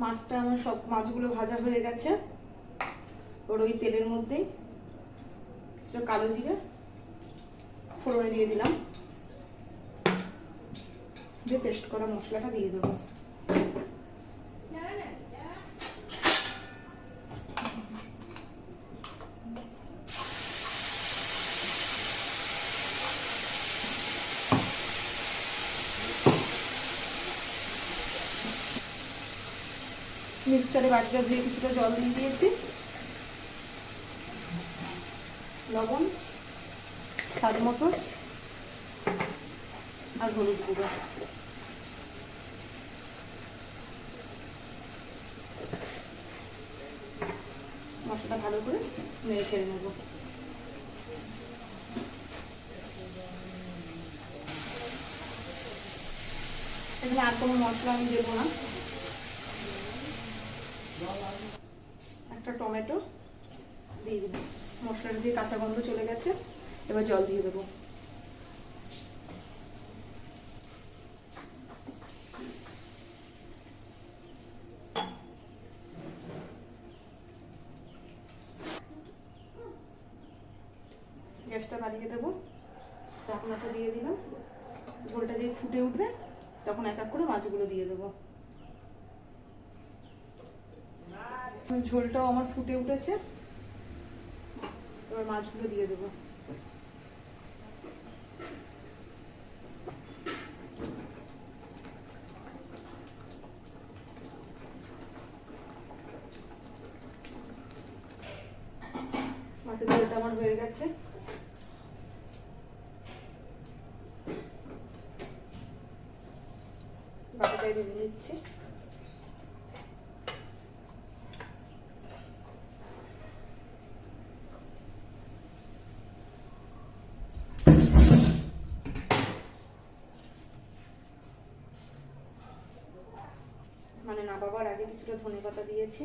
মাছটা আমার সব মাছগুলো ভাজা হয়ে গেছে। ওর ওই তেলের মধ্যেই কিছুটা কালো জিরে ফোড়নে দিয়ে দিলাম, দিয়ে পেস্ট করা মশলাটা দিয়ে দেবো। মিক্সচারে বাটিটা ধুয়ে কিছুটা জল দিয়ে দিয়েছি, লবণ স্বাদ মতো আর হলুদ গুঁড়ো। মশলাটা ভালো করে নেড়ে ছেড়ে নেব। এখানে আর কোনো মশলা আমি দেবো না। একটা টমেটো দিয়ে দেবো। মশলাটা দিয়ে কাঁচা গন্ধ চলে গেছে, এবার জল দিয়ে দেবো। গ্যাসটা বাড়িয়ে দেবো, ঢাকনাটা দিয়ে দিলাম। ঝোলটা দিয়ে ফুটে উঠবে তখন এক এক করে মাছগুলো দিয়ে দেবো। ঝোলটাও আমার ফুটে উঠেছে, এবার মাছগুলো দিয়ে দেবো। মাছের ঝোলটা আমার হয়ে গেছে। বাটিটাই ঢেলে দিচ্ছি। মানে নামাবার আগে কিছুটা ধনেপাতা দিয়েছি,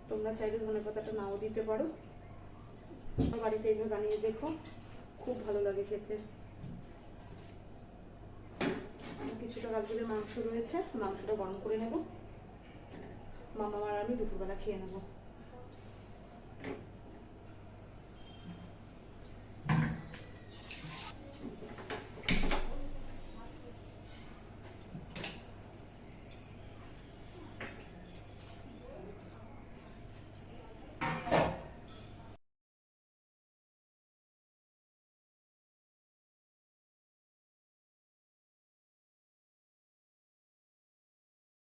তোমরা চাইলে ধনেপাতাটা নাও দিতে পারো। বাড়িতে এইভাবে বানিয়ে দেখো, খুব ভালো লাগে খেতে। কিছুটা কালকের মাংস রয়েছে, মাংসটা গরম করে নেব। মামা আর আমি দুপুরবেলা খেয়ে নেবো।